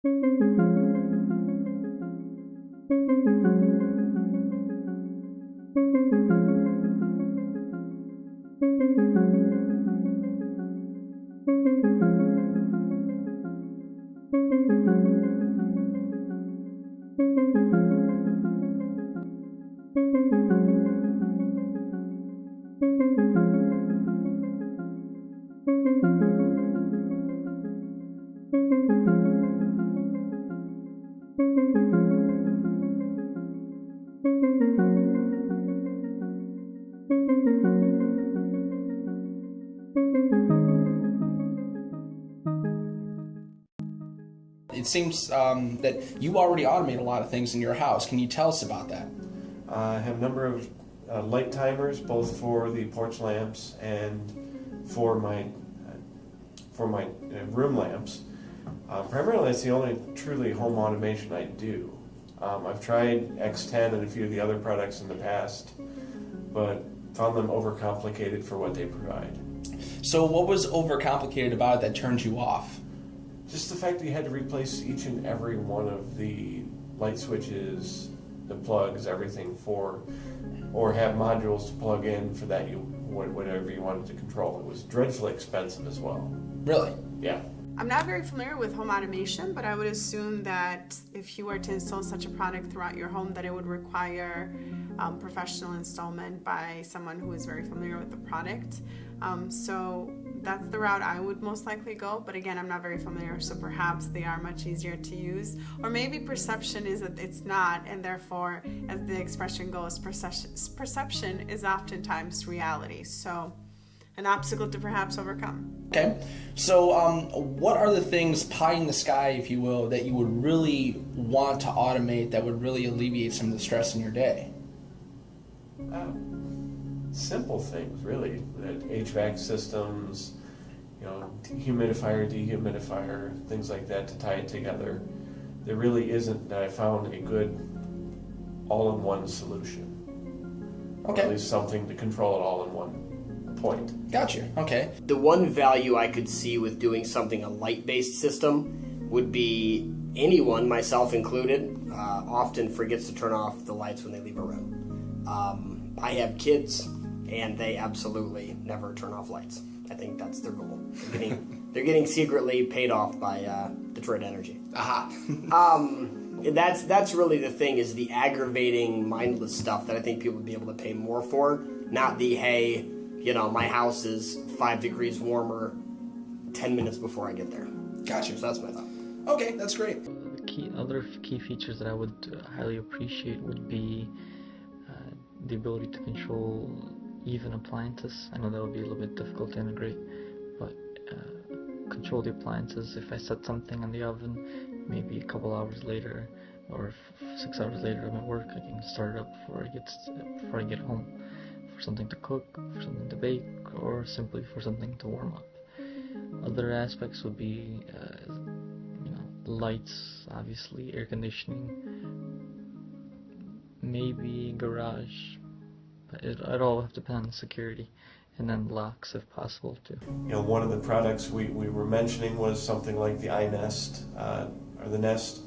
It seems that you already automate a lot of things in your house. Can you tell us about that? I have a number of light timers, both for the porch lamps and for my room lamps. Primarily, that's the only truly home automation I do. I've tried X10 and a few of the other products in the past, but found them overcomplicated for what they provide. So what was overcomplicated about it that turned you off? Just the fact that you had to replace each and every one of the light switches, the plugs, everything for, or have modules to plug in for that whatever you wanted to control. It was dreadfully expensive as well. Really? Yeah. I'm not very familiar with home automation, but I would assume that if you were to install such a product throughout your home, that it would require professional installation by someone who is very familiar with the product. So that's the route I would most likely go, but again, I'm not very familiar, so perhaps they are much easier to use. Or maybe perception is that it's not, and therefore, as the expression goes, perception is oftentimes reality. So an obstacle to perhaps overcome. Okay, so what are the things pie in the sky, if you will, that you would really want to automate that would really alleviate some of the stress in your day? Simple things, really. HVAC systems, humidifier, dehumidifier, things like that to tie it together. There really isn't, I found, a good all-in-one solution. Okay. Or at least something to control it all in one point. Gotcha. Okay. The one value I could see with doing something a light-based system would be anyone, myself included, often forgets to turn off the lights when they leave a room. I have kids, and they absolutely never turn off lights. I think that's their goal. They're getting secretly paid off by Detroit Energy. Aha. That's really the thing, is the aggravating, mindless stuff that I think people would be able to pay more for, not the, hey, my house is 5 degrees warmer 10 minutes before I get there. Gotcha. So that's my thought. Okay, that's great. The other key features that I would highly appreciate would be the ability to control even appliances. I know that would be a little bit difficult to integrate, but control the appliances. If I set something in the oven, maybe a couple hours later or 6 hours later I'm at work, I can start it up before I get home, for something to cook, for something to bake, or simply for something to warm up. Other aspects would be lights, obviously, air conditioning, maybe garage, but it all have to depend on security, and then locks if possible too. One of the products we were mentioning was something like the Nest or the Nest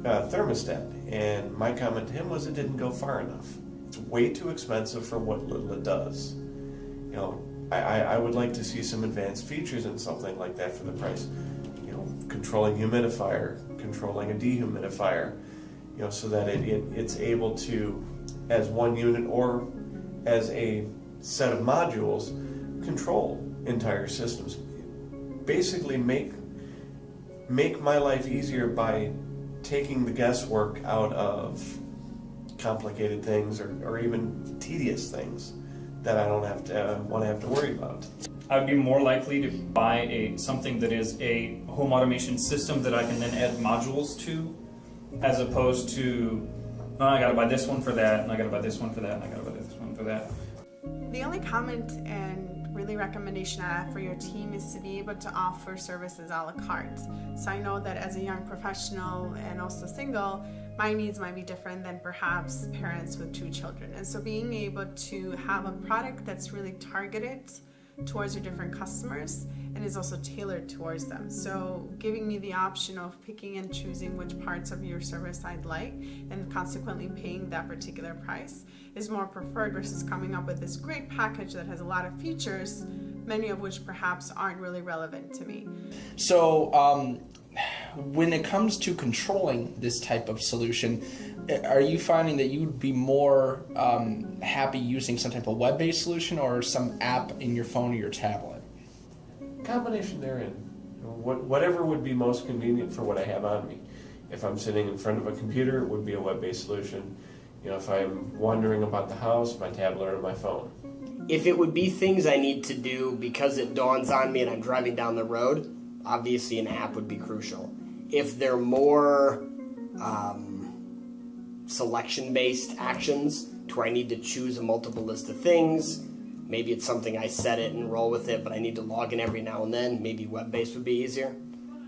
Thermostat, and my comment to him was it didn't go far enough. It's way too expensive for what little it does. I would like to see some advanced features in something like that for the price. Controlling humidifier, controlling a dehumidifier, so that it's able to, as one unit or as a set of modules, control entire systems. Basically make my life easier by taking the guesswork out of complicated things or even tedious things that I don't have to worry about. I would be more likely to buy something that is a home automation system that I can then add modules to, as opposed to, oh, I gotta buy this one for that, and I gotta buy this one for that, and I gotta buy this one for that. The only comment and really recommendation I have for your team is to be able to offer services a la carte. So I know that as a young professional and also single, my needs might be different than perhaps parents with 2 children. And so being able to have a product that's really targeted towards your different customers and is also tailored towards them. So giving me the option of picking and choosing which parts of your service I'd like and consequently paying that particular price is more preferred versus coming up with this great package that has a lot of features, many of which perhaps aren't really relevant to me. So when it comes to controlling this type of solution, are you finding that you would be more happy using some type of web-based solution or some app in your phone or your tablet? Combination therein. You know, whatever would be most convenient for what I have on me. If I'm sitting in front of a computer, it would be a web-based solution. You know, if I'm wandering about the house, my tablet or my phone. If it would be things I need to do because it dawns on me and I'm driving down the road, obviously an app would be crucial. If they're more selection-based actions to where I need to choose a multiple list of things, maybe it's something I set it and roll with it, but I need to log in every now and then, maybe web-based would be easier.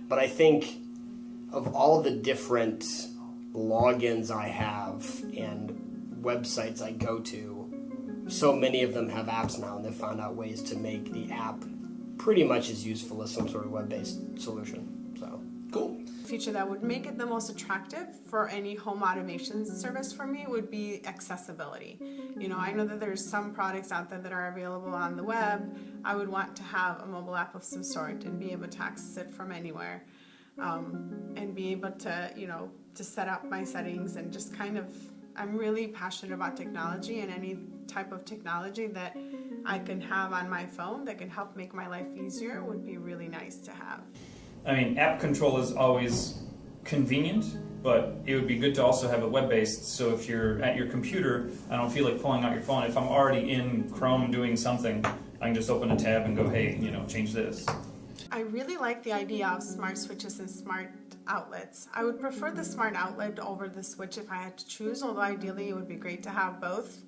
But I think of all the different logins I have and websites I go to, so many of them have apps now, and they've found out ways to make the app pretty much as useful as some sort of web-based solution. So cool. Feature that would make it the most attractive for any home automation service for me would be accessibility. You know, I know that there's some products out there that are available on the web. I would want to have a mobile app of some sort and be able to access it from anywhere, and be able to, you know, to set up my settings and just kind of, I'm really passionate about technology, and any type of technology that I can have on my phone that can help make my life easier would be really nice to have. I mean, app control is always convenient, but it would be good to also have it web-based. So if you're at your computer, I don't feel like pulling out your phone. If I'm already in Chrome doing something, I can just open a tab and go, hey, you know, change this. I really like the idea of smart switches and smart outlets. I would prefer the smart outlet over the switch if I had to choose, although ideally it would be great to have both.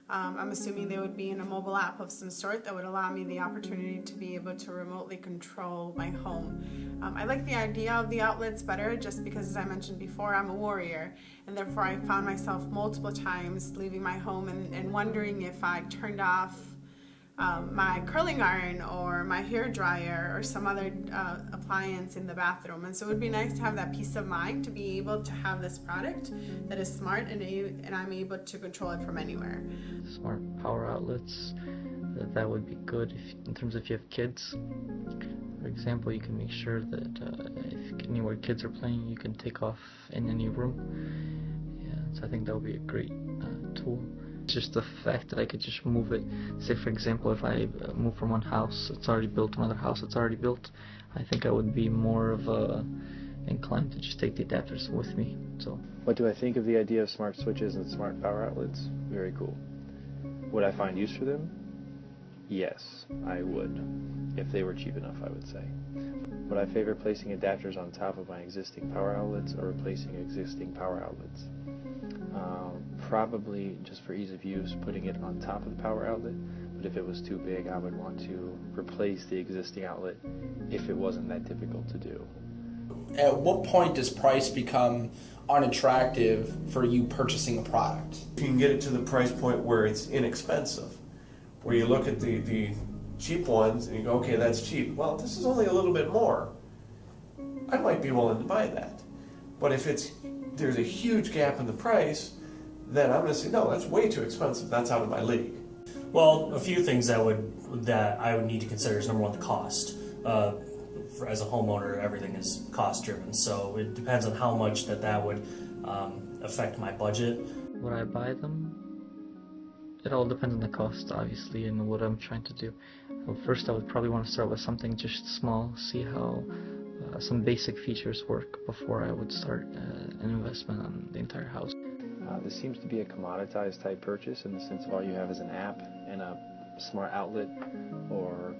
I'm assuming they would be in a mobile app of some sort that would allow me the opportunity to be able to remotely control my home. I like the idea of the outlets better just because, as I mentioned before, I'm a warrior, and therefore I found myself multiple times leaving my home and wondering if I turned off my curling iron or my hair dryer or some other appliance in the bathroom. And so it would be nice to have that peace of mind to be able to have this product that is smart and I'm able to control it from anywhere. Smart power outlets, that would be good in terms of if you have kids. For example, you can make sure that if anywhere kids are playing, you can take off in any room. Yeah, so I think that would be a great tool. Just the fact that I could just move it. Say, for example, if I move from one house, it's already built, to another house, it's already built, I think I would be more of inclined to just take the adapters with me. So, what do I think of the idea of smart switches and smart power outlets? Very cool. Would I find use for them? Yes, I would. If they were cheap enough, I would say. Would I favor placing adapters on top of my existing power outlets or replacing existing power outlets? Probably, just for ease of use, putting it on top of the power outlet, but if it was too big, I would want to replace the existing outlet if it wasn't that difficult to do. At what point does price become unattractive for you purchasing a product? You can get it to the price point where it's inexpensive, where you look at the cheap ones and you go, okay, that's cheap. Well, this is only a little bit more. I might be willing to buy that. But if there's a huge gap in the price, then I'm going to say, no, that's way too expensive. That's out of my league. Well, a few things that I would need to consider is, number one, the cost. As a homeowner, everything is cost driven, so it depends on how much that would affect my budget. Would I buy them? It all depends on the cost, obviously, and what I'm trying to do. Well, first, I would probably want to start with something just small, see how some basic features work before I would start an investment on the entire house. This seems to be a commoditized type purchase in the sense of all you have is an app and a smart outlet or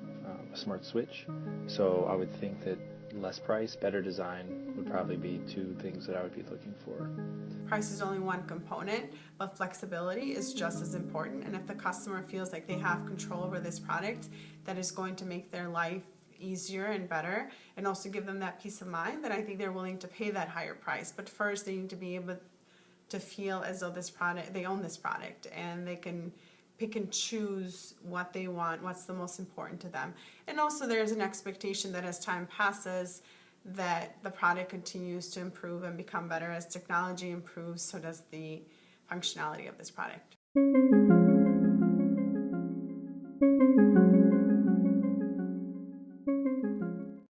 a smart switch. So I would think that less price, better design would probably be two things that I would be looking for. Price is only one component, but flexibility is just as important. And if the customer feels like they have control over this product that is going to make their life easier and better and also give them that peace of mind, then I think they're willing to pay that higher price. But first they need to be able to feel as though this product, they own this product and they can pick and choose what they want, what's the most important to them. And also there's an expectation that as time passes, that the product continues to improve and become better. As technology improves, so does the functionality of this product.